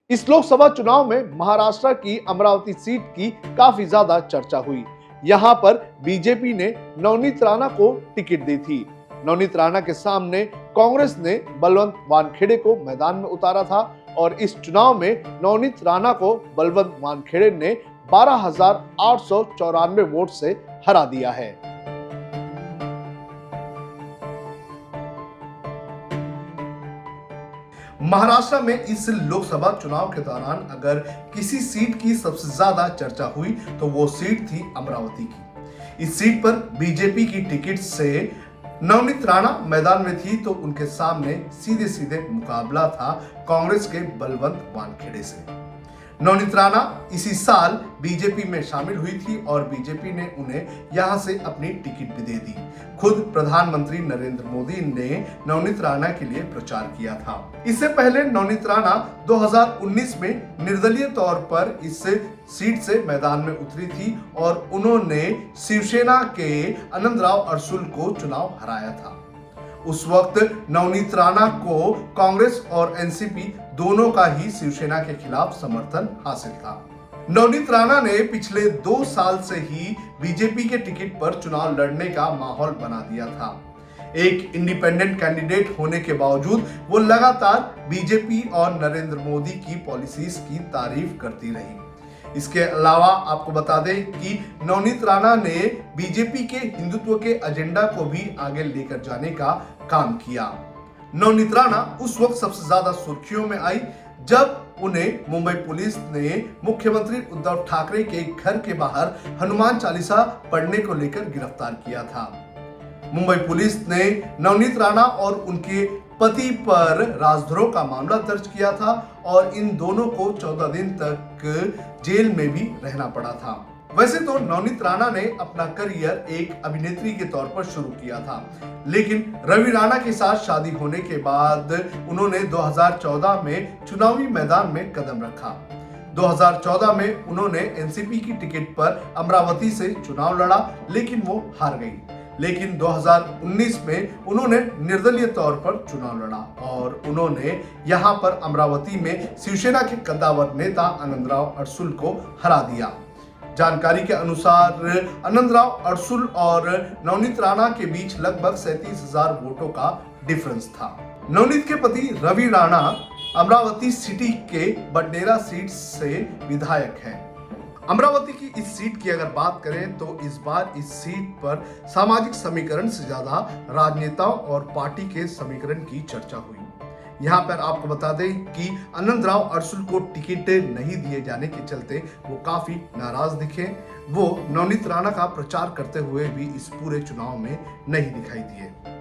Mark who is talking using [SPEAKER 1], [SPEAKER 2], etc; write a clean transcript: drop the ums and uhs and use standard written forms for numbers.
[SPEAKER 1] इस लोकसभा चुनाव में महाराष्ट्र की अमरावती सीट की काफी ज्यादा चर्चा हुई। यहाँ पर बीजेपी ने नवनीत राणा को टिकट दी थी। नवनीत राणा के सामने कांग्रेस ने बलवंत वानखेड़े को मैदान में उतारा था और इस चुनाव में नवनीत राणा को बलवंत वानखेड़े ने 12,894 वोट से हरा दिया है। महाराष्ट्र में इस लोकसभा चुनाव के दौरान अगर किसी सीट की सबसे ज्यादा चर्चा हुई तो वो सीट थी अमरावती की। इस सीट पर बीजेपी की टिकट से नवनीत राणा मैदान में थी तो उनके सामने सीधे सीधे मुकाबला था कांग्रेस के बलवंत वानखेड़े से। नवनीत राणा इसी साल बीजेपी में शामिल हुई थी और बीजेपी ने उन्हें यहां से अपनी टिकट भी दे दी। खुद प्रधानमंत्री नरेंद्र मोदी ने नवनीत राणा के लिए प्रचार किया था। इससे पहले नवनीत राणा 2019 में निर्दलीय तौर पर इस सीट से मैदान में उतरी थी और उन्होंने शिवसेना के आनंदराव अडसुल को चुनाव हराया था। उस वक्त नवनीत राणा को कांग्रेस और एनसीपी दोनों का ही शिवसेना के खिलाफ समर्थन हासिल था। नवनीत राणा ने पिछले 2 साल से ही बीजेपी के टिकट पर चुनाव लड़ने का माहौल बना दिया था। एक इंडिपेंडेंट कैंडिडेट होने के बावजूद वो लगातार बीजेपी और नरेंद्र मोदी की पॉलिसीज की तारीफ करती रही। इसके अलावा आपको बता दें कि नवनीत राणा ने बीजेपी के हिंदुत्व के एजेंडा को भी आगे लेकर जाने का काम किया। नवनीत राणा उस वक्त सबसे ज्यादा सुर्खियों में आई जब उन्हें मुंबई पुलिस ने मुख्यमंत्री उद्धव ठाकरे के घर के बाहर हनुमान चालीसा पढ़ने को लेकर गिरफ्तार किया था। मुंबई पुलिस ने नवनीत राणा और उनके पति पर राजद्रोह का मामला दर्ज किया था और इन दोनों को 14 दिन तक जेल में भी रहना पड़ा था। वैसे तो नवनीत राणा ने अपना करियर एक अभिनेत्री के तौर पर शुरू किया था, लेकिन रवि राणा के साथ शादी होने के बाद उन्होंने 2014 में चुनावी मैदान में कदम रखा। 2014 में उन्होंने एनसीपी की टिकट पर अमरावती से चुनाव लड़ा, लेकिन वो हार गई। लेकिन 2019 में उन्होंने निर्दलीय तौर पर चुनाव लड़ा और उन्होंने यहां पर अमरावती में शिवसेना के कद्दावर नेता आनंदराव अडसुल को हरा दिया। जानकारी के अनुसार आनंदराव अडसुल और नवनीत राणा के बीच लगभग 37,000 वोटों का डिफरेंस था। नवनीत के पति रवि राणा अमरावती सिटी के बडनेरा सीट से विधायक हैं। अमरावती की इस सीट की अगर बात करें तो इस बार इस सीट पर सामाजिक समीकरण से ज्यादा राजनेताओं और पार्टी के समीकरण की चर्चा हुई। यहाँ पर आपको बता दें कि आनंदराव अडसुल को टिकट नहीं दिए जाने के चलते वो काफी नाराज दिखे। वो नवनीत राणा का प्रचार करते हुए भी इस पूरे चुनाव में नहीं दिखाई दिए।